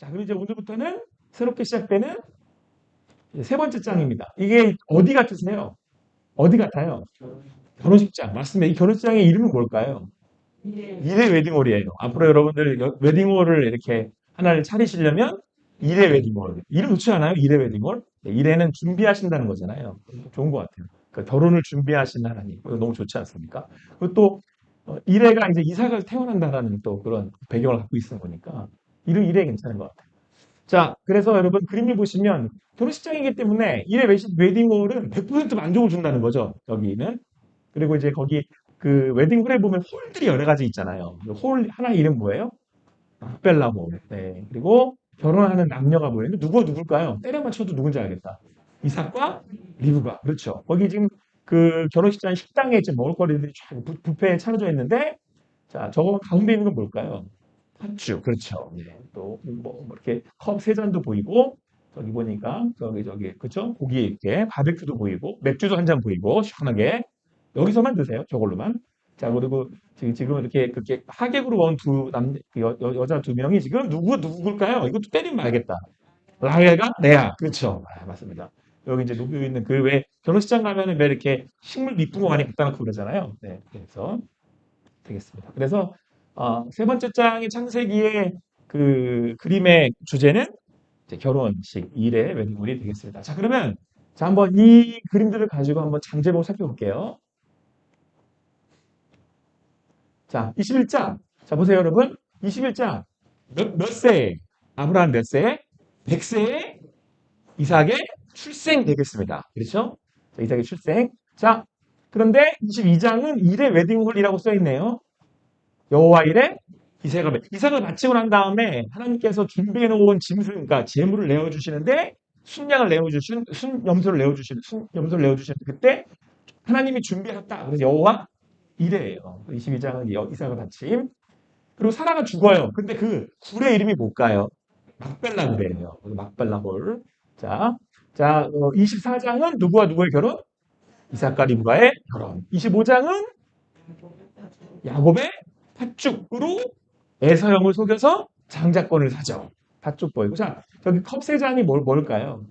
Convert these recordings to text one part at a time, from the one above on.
자, 그리고 이제 오늘부터는 새롭게 시작되는 이제 세 번째 장입니다. 이게 어디 같으세요? 어디 같아요? 결혼식장. 맞습니다. 이 결혼식장의 이름은 뭘까요? 일회 웨딩홀이에요. 앞으로 여러분들 웨딩홀을 이렇게 하나를 차리시려면 일회 웨딩홀. 이름 좋지 않아요? 일회 웨딩홀? 네, 일회는 준비하신다는 거잖아요. 좋은 것 같아요. 그러니까 결혼을 준비하신 하나님. 이거 너무 좋지 않습니까? 그리고 또 일회가 이제 이삭을 태어난다라는 또 그런 배경을 갖고 있는 거니까 이름 일회 괜찮은 것 같아요. 자, 그래서 여러분 그림을 보시면 결혼식장이기 때문에 일회 웨딩홀은 100% 만족을 준다는 거죠. 여기는. 그리고 이제 거기 그 웨딩홀에 보면 홀들이 여러 가지 있잖아요. 홀 하나 이름 뭐예요? 막벨라 홀. 네. 그리고 결혼하는 남녀가 보이는데 누가 누굴까요? 때려 맞춰도 누군지 알겠다. 이삭과 리브가. 그렇죠. 거기 지금 그 결혼식장 식당에 지금 먹을거리들이 쫙 뷔페에 차려져 있는데 자, 저거 가운데 있는 건 뭘까요? 팥죽. 그렇죠. 예. 또 이렇게 컵 세 잔도 보이고 저기 보니까 저기 그렇죠? 고기 이렇게 바베큐도 보이고 맥주도 한 잔 보이고 시원하게 여기서만 드세요. 저걸로만. 자, 그리고 지금 이렇게 그렇게 하객으로 온 여자 두 명이 지금 누굴까요? 이것도 때리면 알겠다. 라헬과 레아. 그렇죠. 아, 맞습니다. 여기 이제 누구 있는 그 왜 결혼식장 가면은 왜 이렇게 식물 이쁜 거 많이 갖다 놓고 그러잖아요. 네. 그래서 되겠습니다. 그래서 세 번째 장의 창세기의 그 그림의 주제는 이제 결혼식 일의 웨딩홀이 되겠습니다. 자, 그러면 자, 한번 이 그림들을 가지고 한번 장제목 살펴볼게요. 자, 21장. 자, 보세요, 여러분. 21장. 몇 세에? 아브라함 몇 세에? 100세에 이삭의 출생 되겠습니다. 그렇죠? 자, 이삭의 출생. 자, 그런데 22장은 일의 웨딩홀이라고 써 있네요. 여호와 일에 이삭을 바치고 난 다음에 하나님께서 준비해 놓은 짐승, 그러니까 제물을 내어 주시는데 순양을 내어 주신 순염소를 내어 주시는 그때 하나님이 준비했다. 그래서 여호와 이래예요. 22장은 이삭을 바침. 그리고 사라가 죽어요. 근데 그 굴의 이름이 뭘까요? 막벨라 굴이에요. 막벨라 굴. 자, 24장은 누구와 누구의 결혼? 이삭과 리브가의 결혼. 25장은 야곱의 팥죽으로 에서형을 속여서 장자권을 사죠. 팥죽 보이고. 자, 저기 컵 세 잔이 뭘까요?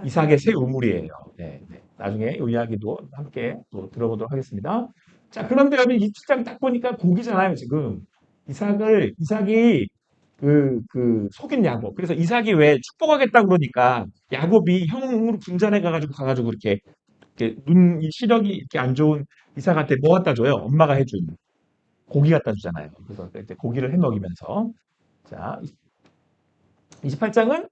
이삭의 새 우물이에요. 네, 네. 나중에 이 이야기도 함께 또 들어보도록 하겠습니다. 자, 그런데 여기 이 출장 딱 보니까 고기잖아요, 지금. 이삭이 속인 야곱. 그래서 이삭이 왜 축복하겠다 그러니까 야곱이 형으로 분잔해 가가지고 이렇게 이 시력이 이렇게 안 좋은 이삭한테 뭐 갖다 줘요? 엄마가 해준 고기 갖다 주잖아요. 그래서 이제 고기를 해 먹이면서. 자, 28장은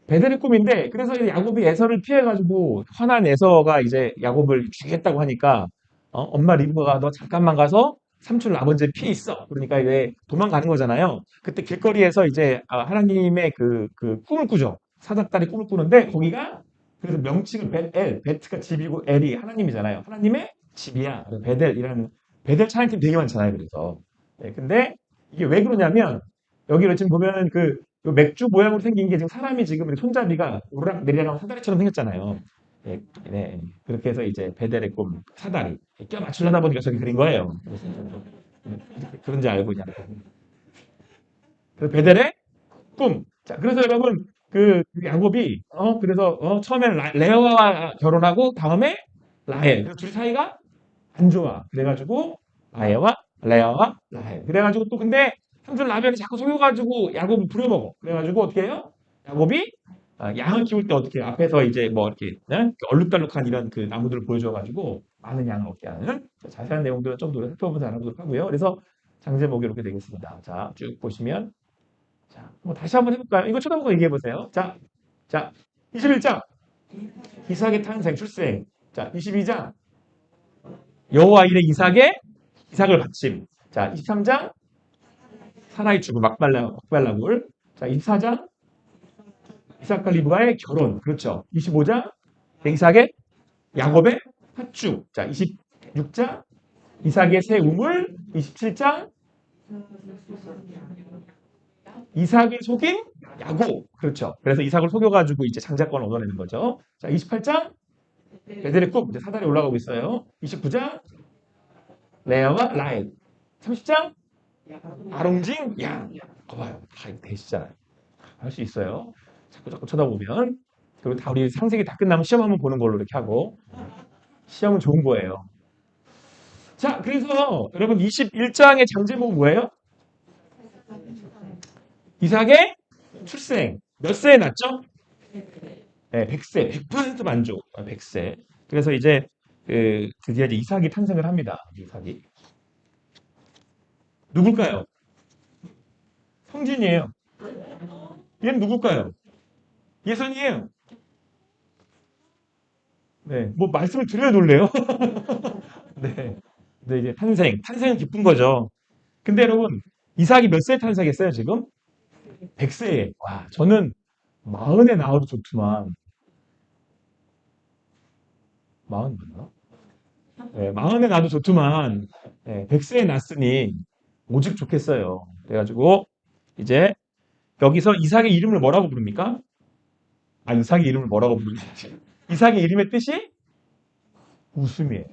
베델의 꿈인데 그래서 이제 야곱이 에서를 피해가지고 화난 에서가 이제 야곱을 죽이겠다고 하니까 엄마 리브가 너 잠깐만 가서 삼촌 라반젤 피해 있어. 그러니까 이제 도망가는 거잖아요. 그때 길거리에서 이제 하나님의 그 꿈을 꾸죠. 사닥다리 꿈을 꾸는데 거기가 그래서 명칭은 베트가 집이고 엘이 하나님이잖아요. 하나님의 집이야. 베델 찬양팀 되게 많잖아요. 그래서 근데 이게 왜 그러냐면 여기를 지금 보면은 요 맥주 모양으로 생긴 게 지금 사람이 지금 이렇게 손잡이가 오르락 내리락 사다리처럼 생겼잖아요. 예, 네. 그렇게 해서 이제 베델의 꿈 사다리 껴 맞추려다 보니까 저기 그린 거예요. 그런지 알고 그냥. 그래서 베델의 꿈. 자, 그래서 여러분 그 야곱이 그래서 처음에는 레아와 결혼하고 다음에 라헬. 그래서 둘 사이가 안 좋아. 그래가지고 레아와 라헬. 그래가지고 또 근데 삼촌 라벨이 자꾸 속여가지고 야곱을 부려먹어. 그래가지고 어떻게 해요? 야곱이 양을 키울 때 어떻게 해요? 앞에서 이제 뭐 이렇게 네? 얼룩덜룩한 이런 그 나무들을 보여줘가지고 많은 양을 얻게 하는 자세한 내용들은 좀 더 살펴보면서 알아보도록 하고요. 그래서 장제목이 이렇게 되겠습니다. 자, 쭉 보시면 자, 뭐 다시 한번 해볼까요? 이거 쳐다보고 얘기해 보세요. 자, 21장 이삭의 탄생 출생. 자, 22장 여호와 이레 이삭을 바침. 자, 23장 사라의 죽음 막발라굴. 자, 24장 이삭과 리브가의 결혼. 그렇죠. 25장 야곱의 팥죽. 자, 26장 이삭의 새 우물. 27장 이삭이 속인 야곱. 그렇죠. 그래서 이삭을 속여가지고 이제 장자권을 얻어내는 거죠. 자, 28장 베델의 꿈. 이제 사다리 올라가고 있어요. 29장 레아와 라헬. 30장 아롱징 양. 봐봐요. 다 되시잖아요. 할 수 있어요. 자꾸 자꾸 쳐다보면. 그리고 다 우리 상세기 다 끝나면 시험 한번 보는 걸로 이렇게 하고. 시험은 좋은 거예요. 자, 그래서 여러분 21장의 장제목은 뭐예요? 이삭의 출생. 몇 세에 났죠? 네, 100세. 100% 만족. 100세. 그래서 이제 드디어 이제 이삭이 탄생을 합니다. 이삭이. 누굴까요? 성진이에요. 얘는 누굴까요? 예선이에요. 네, 뭐 말씀을 드려야 놀래요. 네. 네, 이제 탄생은 기쁜 거죠. 근데 여러분, 이삭이 몇 세에 탄생했어요, 지금? 100세에. 와, 저는 40에 나와도 좋지만, 40 맞나? 네, 40에 나도 좋지만, 네, 100세에 났으니, 오직 좋겠어요. 그래가지고, 이제, 여기서 이삭의 이름을 뭐라고 부릅니까? 아, 이삭의 이름을 뭐라고 부르지? 이삭의 이름의 뜻이 웃음이에요.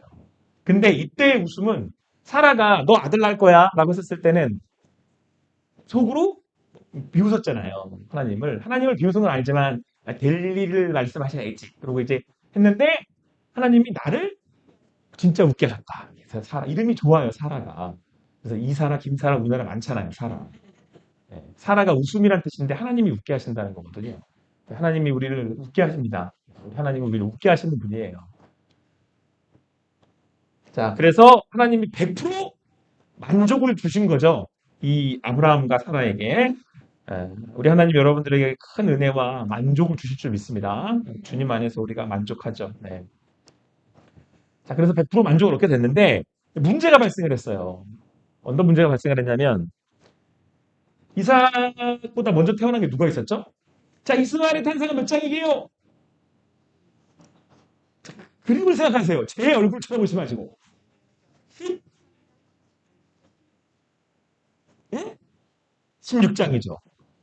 근데 이때의 웃음은, 사라가 너 아들 낳을 거야 라고 했을 때는 속으로 비웃었잖아요. 하나님을 비웃은 건 알지만 될 일을 말씀하셔야지. 그러고 이제 했는데 하나님이 나를 진짜 웃게 하셨다. 그래서 이름이 좋아요, 사라가. 그래서 이사라, 김사라 우리나라 많잖아요, 사라. 네, 사라가 웃음이란 뜻인데 하나님이 웃게 하신다는 거거든요. 하나님이 우리를 웃게 하십니다. 하나님은 우리를 웃게 하시는 분이에요. 자, 그래서 하나님이 100% 만족을 주신 거죠. 이 아브라함과 사라에게. 우리 하나님 여러분들에게 큰 은혜와 만족을 주실 줄 믿습니다. 주님 안에서 우리가 만족하죠. 네. 자, 그래서 100% 만족을 얻게 됐는데 문제가 발생을 했어요. 어떤 문제가 발생을 했냐면 이삭보다 먼저 태어난 게 누가 있었죠? 자, 이스마엘의 탄생은 몇 장이게요? 그림을 생각하세요. 제 얼굴 쳐다보지 마시고. 16장이죠.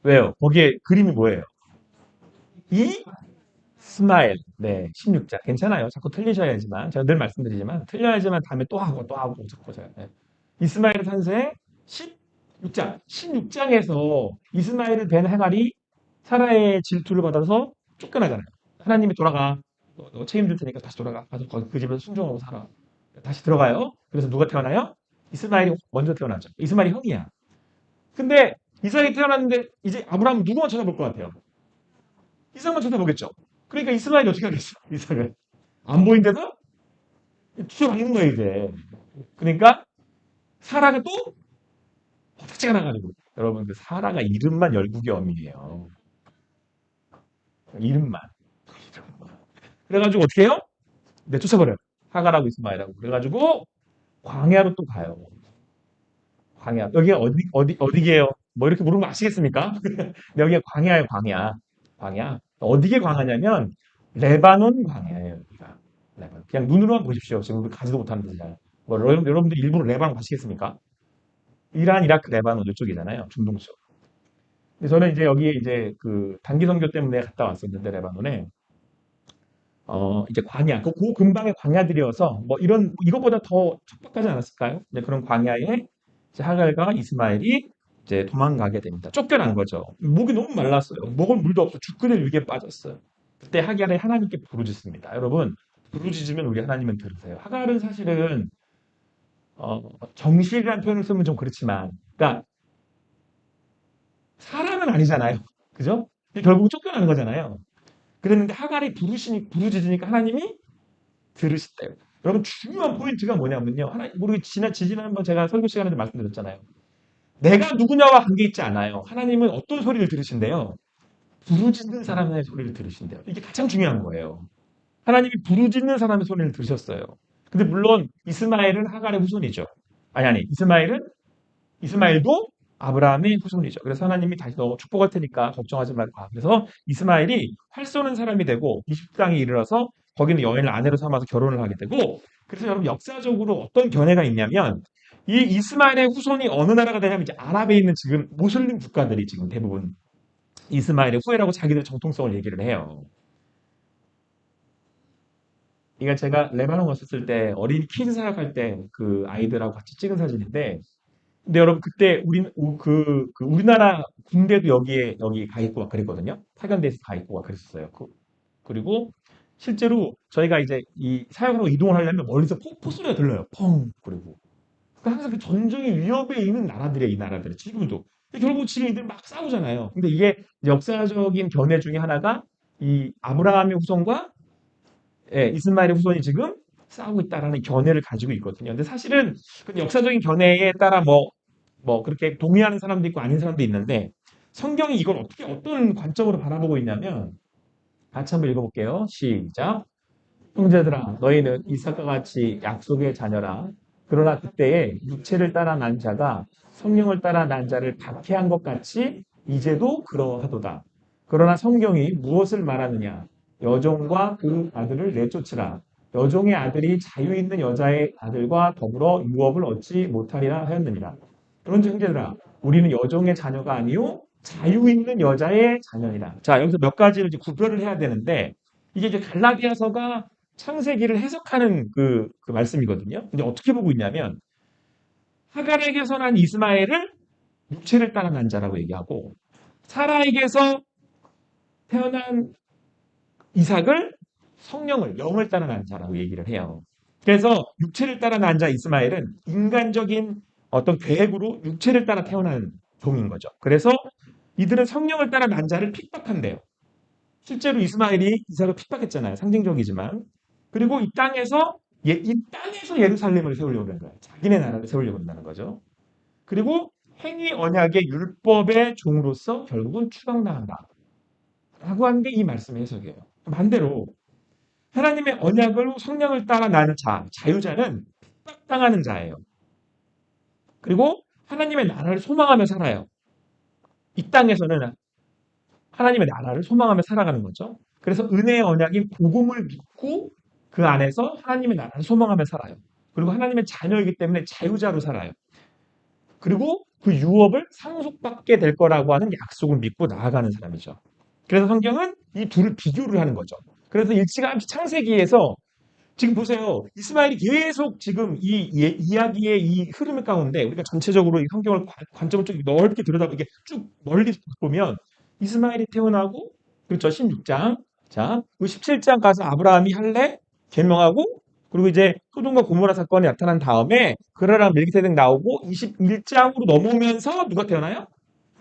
왜요? 거기에 그림이 뭐예요? 이 스마일. 네, 16장. 괜찮아요. 자꾸 틀리셔야지만. 제가 늘 말씀드리지만, 틀려야지만 다음에 또 하고, 또 하고, 자꾸 제가. 네. 이스마엘 탄생 16장. 16장에서 이스마엘을 뵌 하갈이 사라의 질투를 받아서 쫓겨나잖아요. 하나님이 돌아가. 너 책임질 테니까 다시 돌아가. 가서 그 집에서 순종하고 살아. 다시 들어가요. 그래서 누가 태어나요? 이스마엘이 먼저 태어나죠. 이스마엘이 형이야. 근데 이삭이 태어났는데 이제 아브라함은 누구만 쳐다볼 것 같아요? 이삭만 쳐다보겠죠. 그러니까 이스마엘이 어떻게 하겠어? 이삭을. 안 보인데도 쫓아가는 거예요, 이제. 그러니까 사라가 또 어떻게 나가지고. 여러분, 그 사라가 이름만 열국의 어미예요. 이름만. 그래가지고 어떻게 해요? 내쫓아버려요. 하갈하고 이스마엘하고. 그래가지고 광야로 또 가요. 광야. 여기가 어디게요? 뭐 이렇게 물으면 아시겠습니까? 근데 여기가 광야예요, 광야. 광야. 어디게 광야냐면 레바논 광야예요, 여기가. 레바논. 그냥 눈으로만 보십시오. 지금 우리 가지도 못하는 데잖아요. 뭐 여러분들 일부러 레바논 가시겠습니까? 이란, 이라크, 레바논 이쪽이잖아요. 중동 쪽. 근데 저는 이제 여기에 이제 그 단기 선교 때문에 갔다 왔었는데 레바논에 이제 광야, 그 근방의 광야들이어서 뭐 이것보다 더 척박하지 않았을까요? 이제 그런 광야에 이제 하갈과 이스마엘이 이제 도망가게 됩니다. 쫓겨난 거죠. 목이 너무 말랐어요. 먹을 물도 없어. 죽그들 위기에 빠졌어요. 그때 하갈이 하나님께 부르짖습니다. 여러분, 부르짖으면 우리 하나님은 들으세요. 하갈은 사실은 정실이라는 표현을 쓰면 좀 그렇지만, 그러니까 사람은 아니잖아요. 그죠? 결국 쫓겨나는 거잖아요. 그랬는데 하갈이 부르짖으니까 하나님이 들으시대요. 여러분 중요한 포인트가 뭐냐면요. 우리 지난번 제가 설교 시간에도 말씀드렸잖아요. 내가 누구냐와 관계 있지 않아요. 하나님은 어떤 소리를 들으신대요. 부르짖는 사람의 소리를 들으신대요. 이게 가장 중요한 거예요. 하나님이 부르짖는 사람의 소리를 들으셨어요. 근데 물론 이스마엘은 하갈의 후손이죠. 아니 이스마엘도 아브라함의 후손이죠. 그래서 하나님이 다시 너 축복할 테니까 걱정하지 말고 가. 그래서 이스마엘이 활 쏘는 사람이 되고 20장에 이르러서 거기는 여인을 아내로 삼아서 결혼을 하게 되고 그래서 여러분 역사적으로 어떤 견해가 있냐면 이 이스마엘의 후손이 어느 나라가 되냐면 이제 아랍에 있는 지금 모슬림 국가들이 지금 대부분 이스마엘의 후예라고 자기들 정통성을 얘기를 해요. 이거 제가 레바논 갔었을 때 어린 키즈 사역할 때 그 아이들하고 같이 찍은 사진인데 근데 여러분 그때 우리나라 군대도 여기 가 있고 막 그랬거든요. 파견돼서 가 있고 막 그랬었어요. 그리고 실제로 저희가 이제 이 사역으로 이동을 하려면 멀리서 폭포 소리가 들려요. 펑. 그리고 그러니까 항상 그 전쟁의 위협에 있는 나라들이에요. 이 나라들은 지금도. 근데 결국 지금 이들 막 싸우잖아요. 근데 이게 역사적인 견해 중에 하나가 이 아브라함의 후손과 이스마엘의 후손이 지금 싸우고 있다라는 견해를 가지고 있거든요. 근데 사실은 그 역사적인 견해에 따라 그렇게 동의하는 사람도 있고 아닌 사람도 있는데 성경이 이걸 어떻게 어떤 관점으로 바라보고 있냐면 같이 한번 읽어볼게요. 시작. 형제들아 너희는 이삭과 같이 약속의 자녀라. 그러나 그때에 육체를 따라 난 자가 성령을 따라 난 자를 박해한 것 같이 이제도 그러하도다. 그러나 성경이 무엇을 말하느냐? 여종과 그 아들을 내쫓으라. 여종의 아들이 자유 있는 여자의 아들과 더불어 유업을 얻지 못하리라 하였느니라. 그런즉 형제들아 우리는 여종의 자녀가 아니요 자유 있는 여자의 자녀이다. 자 여기서 몇 가지를 이제 구별을 해야 되는데 이게 이제 갈라디아서가 창세기를 해석하는 그 말씀이거든요. 근데 어떻게 보고 있냐면 하갈에게서 난 이스마엘을 육체를 따라 난 자라고 얘기하고 사라에게서 태어난 이삭을 성령을 영을 따라 난 자라고 얘기를 해요. 그래서 육체를 따라 난 자 이스마엘은 인간적인 어떤 계획으로 육체를 따라 태어난 종인 거죠. 그래서 이들은 성령을 따라 난 자를 핍박한대요. 실제로 이스마엘이 이삭을 핍박했잖아요. 상징적이지만. 그리고 이 땅에서 예루살렘을 세우려고 하는 거예요. 자기네 나라를 세우려고 한다는 거죠. 그리고 행위 언약의 율법의 종으로서 결국은 추방당한다. 라고 하는 게 이 말씀의 해석이에요. 반대로 하나님의 언약을 성령을 따라 나는 자유자는 핍박당하는 자예요. 그리고 하나님의 나라를 소망하며 살아요. 이 땅에서는 하나님의 나라를 소망하며 살아가는 거죠. 그래서 은혜의 언약인 복음을 믿고 그 안에서 하나님의 나라를 소망하며 살아요. 그리고 하나님의 자녀이기 때문에 자유자로 살아요. 그리고 그 유업을 상속받게 될 거라고 하는 약속을 믿고 나아가는 사람이죠. 그래서 성경은 이 둘을 비교를 하는 거죠. 그래서 일찌감치 창세기에서 지금 보세요. 이스마엘이 계속 지금 이 이야기의 이 흐름 가운데 우리가 전체적으로 이 성경을 관점을 좀 넓게 들여다보고 이게 쭉 멀리 보면 이스마엘이 태어나고 그렇죠. 16장. 자, 그 17장 가서 아브라함이 할례 계명하고 그리고 이제 소돔과 고모라 사건이 나타난 다음에 그라랑 멜기세덱 나오고 21장으로 넘어오면서 누가 태어나요?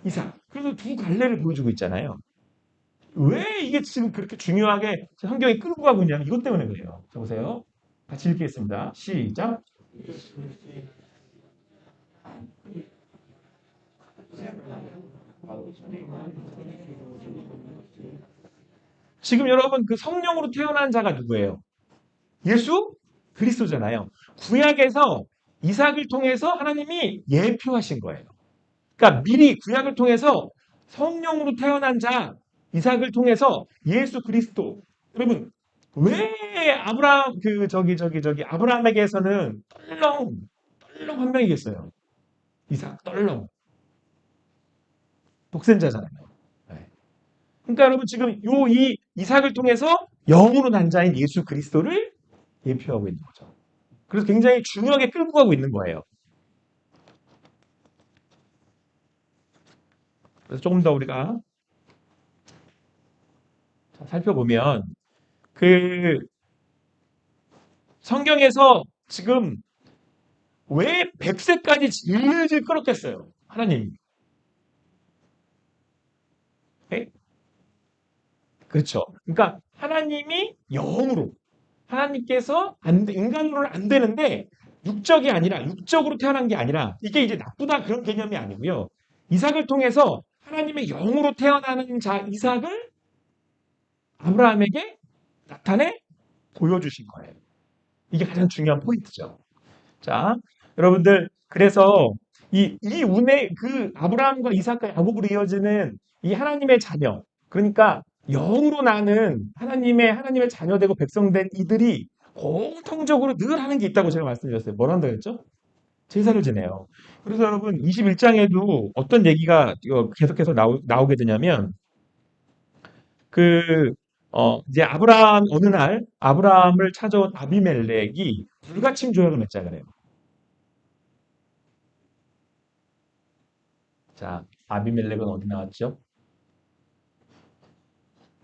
이삭. 그래서 두 갈래를 보여주고 있잖아요. 왜 이게 지금 그렇게 중요하게 성경이 끌고 가고 있냐면 이것 때문에 그래요. 자, 보세요. 같이 읽겠습니다. 시작. 지금 여러분 그 성령으로 태어난 자가 누구예요? 예수 그리스도잖아요. 구약에서 이삭을 통해서 하나님이 예표하신 거예요. 그러니까 미리 구약을 통해서 성령으로 태어난 자 이삭을 통해서 예수 그리스도. 여러분 왜 아브라함 아브라함에게서는 떨렁 한 명이겠어요. 이삭 떨렁 독생자잖아요. 네. 그러니까 여러분 지금 이 이삭을 통해서 영으로 난 자인 예수 그리스도를 예표하고 있는 거죠. 그래서 굉장히 중요하게 끌고 가고 있는 거예요. 그래서 조금 더 우리가 살펴보면 그 성경에서 지금 왜 100세까지 질질 끌었겠어요? 하나님. 네? 그렇죠. 그러니까 하나님이 영으로 하나님께서 인간으로는 안 되는데 육적이 아니라 육적으로 태어난 게 아니라 이게 이제 나쁘다 그런 개념이 아니고요. 이삭을 통해서 하나님의 영으로 태어나는 자 이삭을 아브라함에게 나타내 보여주신 거예요. 이게 가장 중요한 포인트죠. 자, 여러분들 그래서 이 운의 그 아브라함과 이삭과 야곱으로 이어지는 이 하나님의 자녀 그러니까 영으로 나는 하나님의 자녀되고 백성된 이들이 공통적으로 늘 하는 게 있다고 제가 말씀드렸어요. 뭘 한다고 했죠? 제사를 지내요. 그래서 여러분 21장에도 어떤 얘기가 계속해서 나오게 되냐면 그 이제 어느 날 아브라함을 찾아온 아비멜렉이 불가침 조약을 맺자 그래요. 자, 아비멜렉은 어디 나왔죠?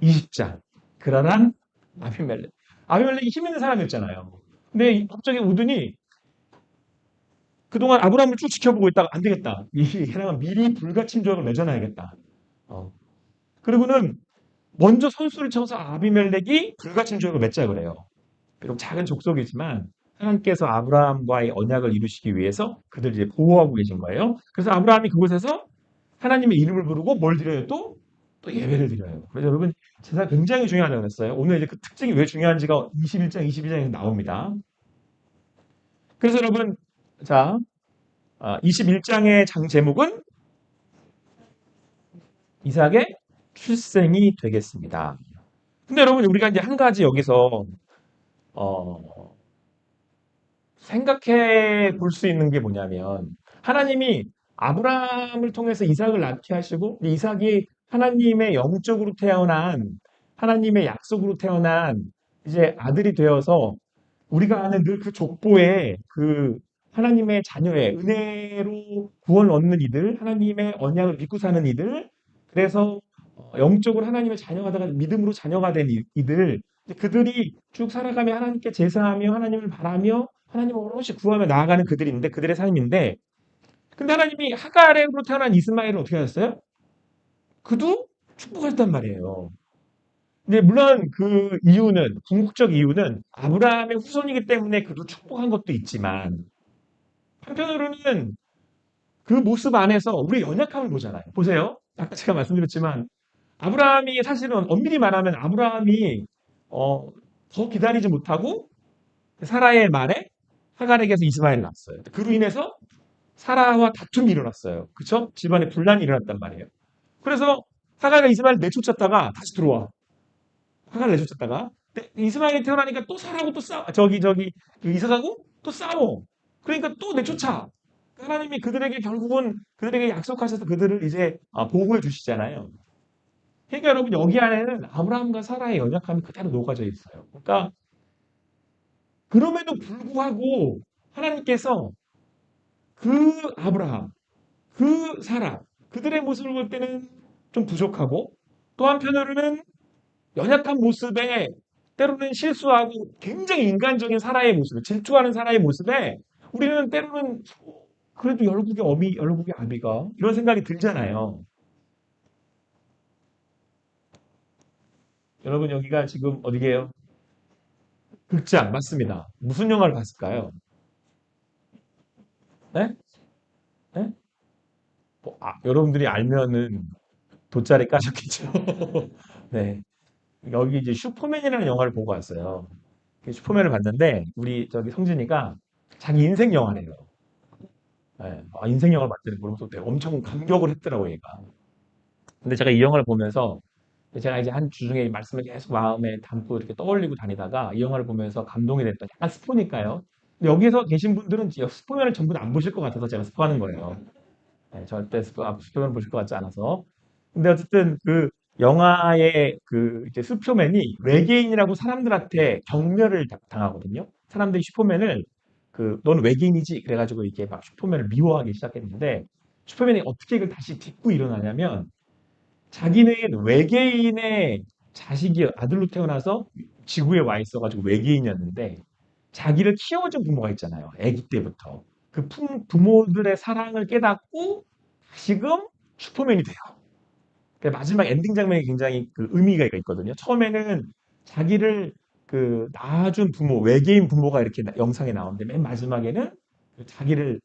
20장. 그러한 아비멜렉. 아비멜렉이 힘 있는 사람이었잖아요. 근데 갑자기 오더니 그동안 아브라함을 쭉 지켜보고 있다가 안 되겠다. 걔랑은 미리 불가침 조약을 맺어놔야겠다. 어. 그리고는 먼저 선수를 쳐서 아비멜렉이 불가침 조약을 맺자 그래요. 비록 작은 족속이지만 하나님께서 아브라함과의 언약을 이루시기 위해서 그들을 이제 보호하고 계신 거예요. 그래서 아브라함이 그곳에서 하나님의 이름을 부르고 뭘 드려요? 또 예배를 드려요. 그래서 여러분 제사 굉장히 중요하다고 했어요. 오늘 이제 그 특징이 왜 중요한지가 21장, 22장에 나옵니다. 그래서 여러분 자 21장의 장 제목은 이삭의 출생이 되겠습니다. 근데 여러분 우리가 이제 한 가지 여기서 어, 생각해 볼 수 있는 게 뭐냐면 하나님이 아브라함을 통해서 이삭을 낳게 하시고 이삭이 하나님의 영적으로 태어난 하나님의 약속으로 태어난 이제 아들이 되어서 우리가 아는 늘 그 족보에 그 하나님의 자녀의 은혜로 구원 얻는 이들, 하나님의 언약을 믿고 사는 이들, 그래서 영적으로 하나님의 자녀가 되가 믿음으로 자녀가 된 이들, 그들이 쭉 살아가며 하나님께 제사하며 하나님을 바라며 하나님을 오롯이 구하며 나아가는 그들인데 그들의 삶인데 근데 하나님이 하갈에로 태어난 이스마엘을 어떻게 하셨어요? 그도 축복하셨단 말이에요. 근데 물론 그 이유는 궁극적 이유는 아브라함의 후손이기 때문에 그도 축복한 것도 있지만 한편으로는 그 모습 안에서 우리 연약함을 보잖아요. 보세요. 아까 제가 말씀드렸지만 아브라함이 사실은 엄밀히 말하면 아브라함이 어, 더 기다리지 못하고 사라의 말에 하갈에게서 이스마엘을 낳았어요. 그로 인해서 사라와 다툼이 일어났어요. 그쵸? 집안에 분란이 일어났단 말이에요. 그래서 하갈과 이스마엘 내쫓았다가 다시 들어와. 하갈 내쫓았다가 이스마엘이 태어나니까 또 사라고 또 싸워. 그 이삭하고 또 싸워. 그러니까 또 내쫓아. 하나님이 그들에게 결국은 그들에게 약속하셔서 그들을 이제 보호해 주시잖아요. 그러니까 여러분 여기 안에는 아브라함과 사라의 연약함이 그대로 녹아져 있어요. 그러니까 그럼에도 불구하고 하나님께서 그 아브라함, 그 사라, 그들의 모습을 볼 때는 좀 부족하고 또 한편으로는 연약한 모습에 때로는 실수하고 굉장히 인간적인 사라의 모습, 질투하는 사라의 모습에 우리는 때로는 그래도 열국의 아비가 이런 생각이 들잖아요. 여러분 여기가 지금 어디게요? 극장 맞습니다. 무슨 영화를 봤을까요? 네? 네? 여러분들이 알면은 돗자리 까셨겠죠. 네. 여기 이제 슈퍼맨이라는 영화를 보고 왔어요. 그 슈퍼맨을 봤는데 우리 저기 성진이가 자기 인생 영화래요. 네. 인생 영화를 봤더니 그러면서 되게 엄청 감격을 했더라고 얘가. 근데 제가 이 영화를 보면서 제가 이제 한 주 중에 이 말씀을 계속 마음에 담고 이렇게 떠올리고 다니다가 이 영화를 보면서 감동이 됐던 약간 스포니까요. 근데 여기서 계신 분들은 스포면을 전부 다 안 보실 것 같아서 제가 스포하는 거예요. 네, 절대 스포면 보실 것 같지 않아서. 근데 어쨌든 그 영화의 그 이제 슈퍼맨이 외계인이라고 사람들한테 경멸을 당하거든요. 사람들이 슈퍼맨을 그 너는 외계인이지 그래가지고 이렇게 막 슈퍼맨을 미워하기 시작했는데 슈퍼맨이 어떻게 이걸 다시 딛고 일어나냐면 자기는 외계인의 자식이 아들로 태어나서 지구에 와 있어가지고 외계인이었는데 자기를 키워준 부모가 있잖아요. 아기 때부터. 그 부모들의 사랑을 깨닫고 다시금 슈퍼맨이 돼요. 그 마지막 엔딩 장면이 굉장히 그 의미가 있거든요. 처음에는 자기를 그 낳아준 부모, 외계인 부모가 이렇게 영상에 나오는데 맨 마지막에는 그 자기를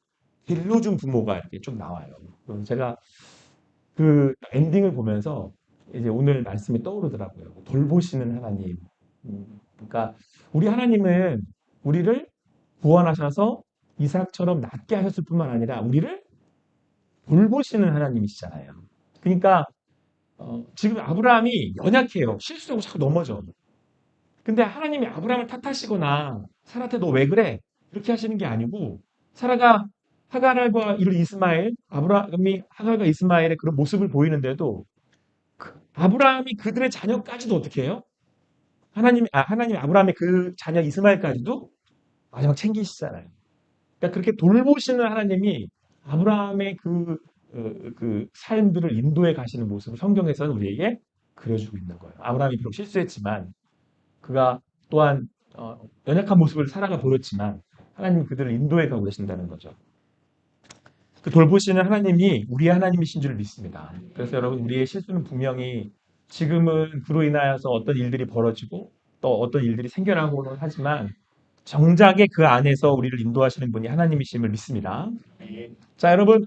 길러준 부모가 이렇게 쭉 나와요. 그래서 제가 그 엔딩을 보면서 이제 오늘 말씀이 떠오르더라고요. 돌보시는 하나님. 그러니까 우리 하나님은 우리를 구원하셔서 이삭처럼 낫게 하셨을 뿐만 아니라 우리를 돌보시는 하나님이시잖아요. 그러니까 지금 아브라함이 연약해요. 실수하고 자꾸 넘어져. 근데 하나님이 아브라함을 탓하시거나 사라한테 너 왜 그래? 이렇게 하시는 게 아니고 사라가 하갈과 이런 이스마엘, 아브라함이 하갈과 이스마엘의 그런 모습을 보이는데도 아브라함이 그들의 자녀까지도 어떻게 해요? 하나님이 아브라함의 그 자녀 이스마엘까지도 마지막 챙기시잖아요. 그러니까 그렇게 돌보시는 하나님이 아브라함의 그 그 삶들을 인도해 가시는 모습을 성경에서는 우리에게 그려주고 있는 거예요. 아브라함이 비록 실수했지만 그가 또한 연약한 모습을 살아가 보였지만 하나님 그들을 인도해 가고 계신다는 거죠. 그 돌보시는 하나님이 우리의 하나님이신 줄 믿습니다. 그래서 여러분 우리의 실수는 분명히 지금은 그로 인하여서 어떤 일들이 벌어지고 또 어떤 일들이 생겨나고는 하지만 정작에 그 안에서 우리를 인도하시는 분이 하나님이심을 믿습니다. 자, 여러분,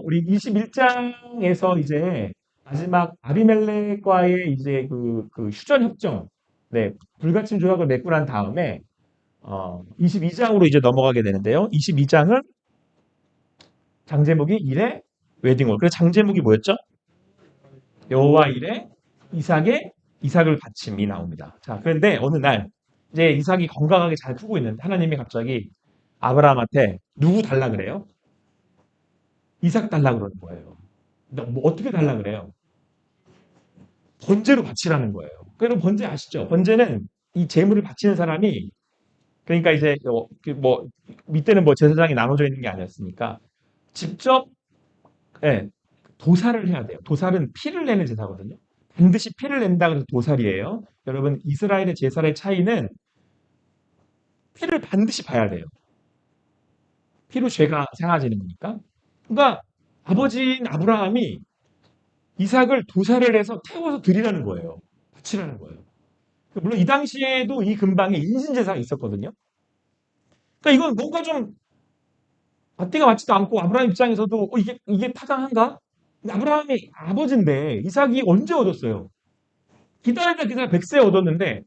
우리 21장에서 이제 마지막 아비멜렉과의 이제 그 휴전 협정, 네, 불가침 조약을 맺고 난 다음에 22장으로 이제 넘어가게 되는데요. 22장은 장제목이 일의 웨딩홀. 그래서 장제목이 뭐였죠? 여호와 일에 이삭을 바침이 나옵니다. 자, 그런데 어느 날 이제 이삭이 건강하게 잘 크고 있는데 하나님이 갑자기 아브라함한테 누구 달라 그래요? 이삭 달라 그러는 거예요. 뭐 어떻게 달라 그래요? 번제로 바치라는 거예요. 그럼 번제 아시죠? 번제는 이 제물을 바치는 사람이 그러니까 이제 뭐 밑에는 뭐 제사장이 나눠져 있는 게 아니었으니까 직접 예, 도살을 해야 돼요. 도살은 피를 내는 제사거든요. 반드시 피를 낸다 그래서 도살이에요. 여러분 이스라엘의 제사의 차이는 피를 반드시 봐야 돼요. 피로 죄가 생아지는 거니까. 그러니까 아버지인 아브라함이 이삭을 도살을 해서 태워서 드리라는 거예요. 바치라는 거예요. 물론 이 당시에도 이 근방에 인신제사가 있었거든요. 그러니까 이건 뭔가 좀 밭대가 맞지도 않고 아브라함 입장에서도 이게 타당한가? 아브라함이 아버지인데 이삭이 언제 얻었어요? 기다리다 100세에 얻었는데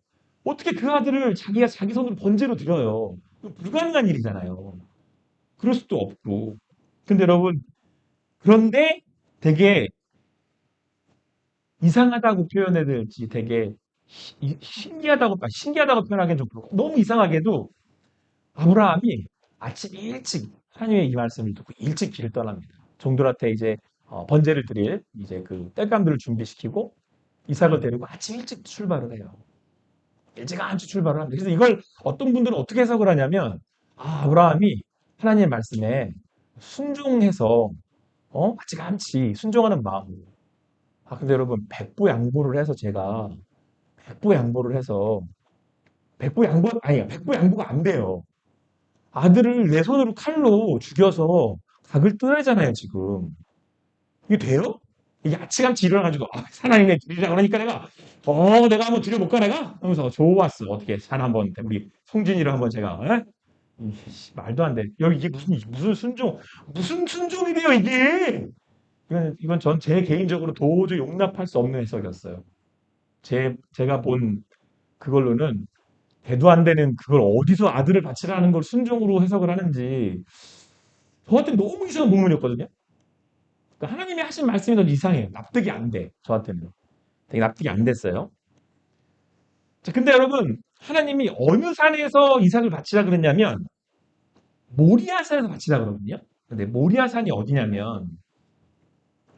어떻게 그 아들을 자기가 자기 손으로 번제로 드려요? 불가능한 일이잖아요. 그럴 수도 없고. 근데 여러분 그런데 되게 이상하다고 표현해야 될지 되게 신기하다고 표현하기엔 좀 그렇고 너무 이상하게도 아브라함이 아침 일찍 하나님의 이 말씀을 듣고 일찍 길을 떠납니다. 종들한테 이제 번제를 드릴 이제 그 땔감들을 준비시키고 이삭을 데리고 아침 일찍 출발을 해요. 일찌감치 출발을 합니다. 그래서 이걸 어떤 분들은 어떻게 해석을 하냐면 아브라함이 하나님의 말씀에 순종해서 일찌감치 순종하는 마음으로 근데 여러분 백부양보를 해서 제가 백부양보를 해서 백부양보가 안 돼요. 아들을 내 손으로 칼로 죽여서 각을 뜯어야잖아요, 지금. 이게 돼요? 이게 아치감치 일어나가지고, 하나님의 드리라 그러니까 내가 한번 드려볼까, 내가? 하면서, 좋았어. 어떻게, 산 한번, 우리 송진이를 한번 제가, 에? 말도 안 돼. 여기 이게 무슨 순종이래요, 이게? 이건 전 제 개인적으로 도저히 용납할 수 없는 해석이었어요. 제가 본 그걸로는 대도 안 되는 그걸 어디서 아들을 바치라는 걸 순종으로 해석을 하는지 저한테 너무 이상한 본문이었거든요. 그러니까 하나님이 하신 말씀이 너무 이상해요. 납득이 안 돼. 저한테는. 되게 납득이 안 됐어요. 자, 근데 여러분 하나님이 어느 산에서 이삭을 바치라 그랬냐면 모리아산에서 바치라 그러거든요. 근데 모리아산이 어디냐면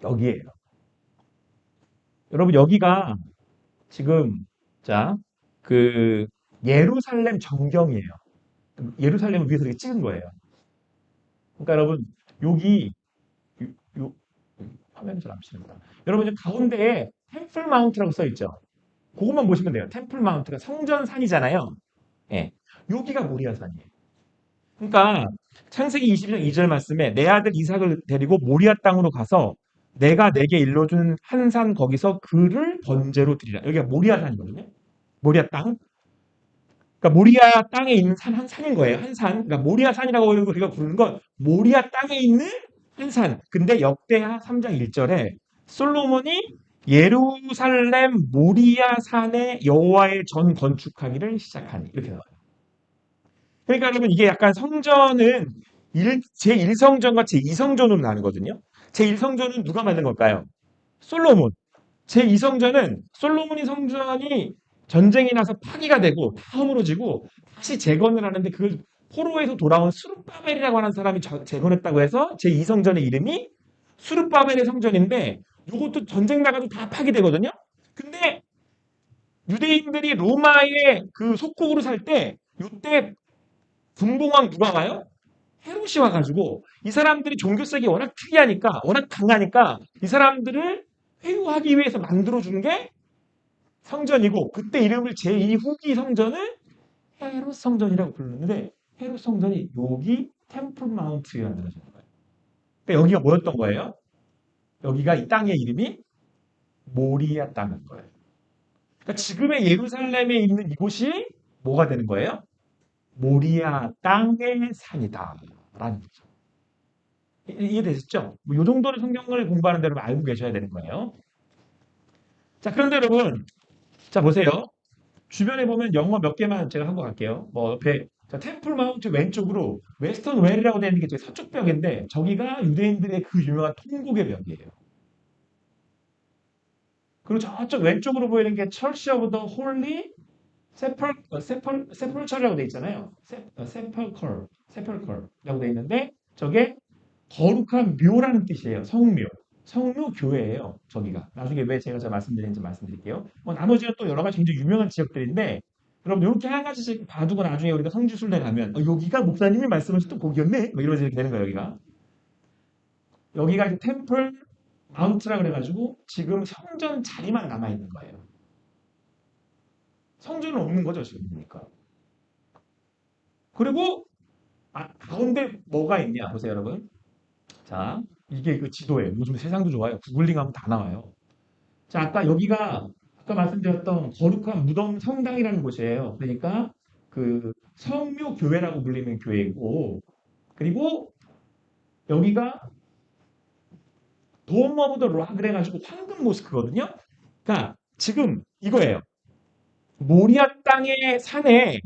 여기에요. 여러분 여기가 지금 자, 그 예루살렘 정경이에요. 예루살렘을 위해서 이렇게 찍은 거예요. 그러니까 여러분 여기 요, 요- 화면이 잘 안 비치는구나. 여러분 이제 가운데에 템플 마운트라고 써 있죠. 그것만 보시면 돼요. 템플 마운트가 성전산이잖아요. 예. 여기가 모리아산이에요. 그러니까 창세기 22장 2절 말씀에 내 아들 이삭을 데리고 모리아 땅으로 가서 내가 내게 일러준 한 산 거기서 그를 번제로 드리라. 여기가 모리아산이거든요. 모리아 땅. 그러니까 모리아 땅에 있는 산 한 산인 거예요. 한 산. 그러니까 모리아 산이라고 우리가 부르는 건 모리아 땅에 있는 한 산. 근데 역대하 3장 1절에 솔로몬이 예루살렘 모리아 산에 여호와의 전 건축하기를 시작하니 이렇게 나와요. 그러니까 여러분 이게 약간 성전은 제1성전과 제2성전으로 나누거든요. 제1성전은 누가 만든 걸까요? 솔로몬. 제2성전은 솔로몬이 성전이 전쟁이 나서 파기가 되고 다 허물어지고 다시 재건을 하는데 그걸 포로에서 돌아온 수르바벨이라고 하는 사람이 재건했다고 해서 제2성전의 이름이 수르바벨의 성전인데 이것도 전쟁 나가지고 다 파기되거든요. 근데 유대인들이 로마의 그 속국으로 살 때 이때 분봉왕 누가 와요? 헤롯이 와가지고 이 사람들이 종교색이 워낙 특이하니까, 워낙 강하니까 이 사람들을 회유하기 위해서 만들어준 게 성전이고, 그때 이름을 제2후기 성전을 헤롯 성전이라고 불렀는데, 헤롯 성전이 여기 템플 마운트에 만들어진 거예요. 그러니까 여기가 뭐였던 거예요? 여기가 이 땅의 이름이 모리아 땅인 거예요. 그러니까 지금의 예루살렘에 있는 이곳이 뭐가 되는 거예요? 모리아 땅의 산이다 라는 거죠. 이해되셨죠? 뭐 이 정도로 성경을 공부하는 대로 알고 계셔야 되는 거예요. 자, 그런데 여러분, 자, 보세요. 주변에 보면 영어 몇 개만 제가 한거 갈게요. 뭐, 옆에, 자, 템플 마운트 왼쪽으로 웨스턴 웰이라고 되어 있는 게 저기 서쪽 벽인데, 저기가 유대인들의 그 유명한 통곡의 벽이에요. 그리고 저쪽 왼쪽으로 보이는 게 철시 오브 더 홀리 세펄처라고 돼 있잖아요. 세펄컬라고 돼 있는데, 저게 거룩한 묘라는 뜻이에요. 성묘. 성묘 교회예요. 저기가. 나중에 왜 제가 말씀드리는지 말씀드릴게요. 뭐 나머지는 또 여러 가지 굉장히 유명한 지역들인데 여러분 이렇게 한 가지씩 봐두고 나중에 우리가 성지순례 가면 여기가 목사님이 말씀하셨던 거기였네? 뭐 이러면서 이렇게 되는 거예요. 여기가. 여기가 이제 템플 마운트라 그래가지고 지금 성전 자리만 남아있는 거예요. 성전은 없는 거죠. 지금 보니까. 그리고 가운데 뭐가 있냐 보세요 여러분. 자, 이게 그 지도예요. 요즘 세상도 좋아요. 구글링하면 다 나와요. 자, 아까 말씀드렸던 거룩한 무덤 성당이라는 곳이에요. 그러니까 그 성묘 교회라고 불리는 교회이고, 그리고 여기가 돔 오브 더 라 그래가지고 황금 모스크거든요. 그러니까 지금 이거예요. 모리아 땅의 산에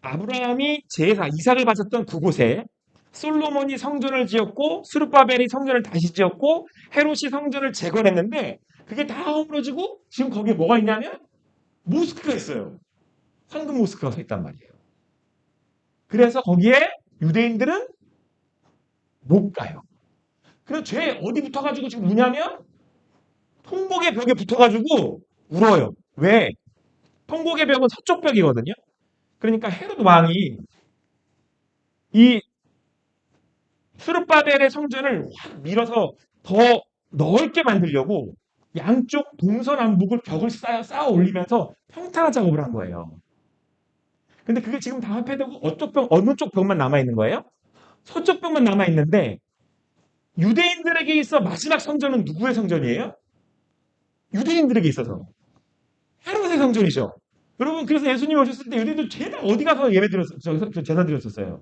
아브라함이 제사 이삭을 바쳤던 그곳에 솔로몬이 성전을 지었고 스룹바벨이 성전을 다시 지었고 헤롯이 성전을 재건했는데 그게 다 허물어지고 지금 거기에 뭐가 있냐면 모스크가 있어요. 황금 모스크가 서 있단 말이에요. 그래서 거기에 유대인들은 못 가요. 그래서 죄 어디 붙어가지고 지금 우냐면 통곡의 벽에 붙어가지고 울어요. 왜? 통곡의 벽은 서쪽 벽이거든요. 그러니까 헤롯 왕이 이 스룹바벨의 성전을 확 밀어서 더 넓게 만들려고 양쪽 동서남북을 벽을 쌓아 올리면서 평탄화 작업을 한 거예요. 근데 그게 지금 다 합해되고 어느 쪽 벽만 남아있는 거예요? 서쪽 벽만 남아있는데 유대인들에게 있어 마지막 성전은 누구의 성전이에요? 유대인들에게 있어서 헤롯의 성전이죠. 여러분 그래서 예수님이 오셨을 때 유대인들 죄다 어디 가서 제사 드렸었어요?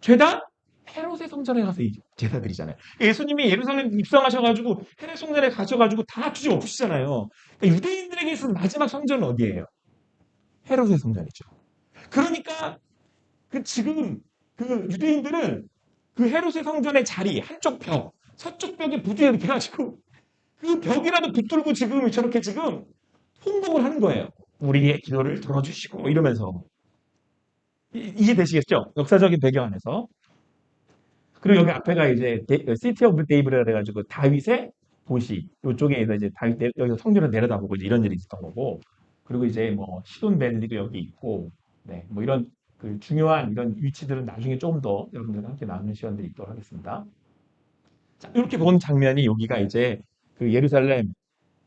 죄다 헤롯의 성전에 가서 제사 드리잖아요. 예수님이 예루살렘 입성하셔가지고 헤롯 성전에 가셔가지고 다 뒤집어 엎으시잖아요. 그러니까 유대인들에게 있어서 마지막 성전은 어디예요? 헤롯의 성전이죠. 그러니까 지금 그 유대인들은 그 헤롯의 성전의 자리 한쪽 벽, 서쪽 벽에 부두에 이렇게 해가지고 그 벽이라도 붙들고 지금 저렇게 지금 통곡을 하는 거예요. 우리의 기도를 들어주시고 이러면서 이해되시겠죠? 역사적인 배경 안에서. 그리고 여기 앞에가 이제 시티 오브 데이브라 그래가지고 다윗의 도시 이쪽에 이제 다윗 여기서 성전을 내려다보고 이제 이런 일이 있었던 거고 그리고 이제 뭐 시돈 밸리도 여기 있고 네 뭐 이런 그 중요한 이런 위치들은 나중에 조금 더 여러분들과 함께 나누는 시간들이 있도록 하겠습니다. 자, 이렇게 본 장면이 여기가 이제 그 예루살렘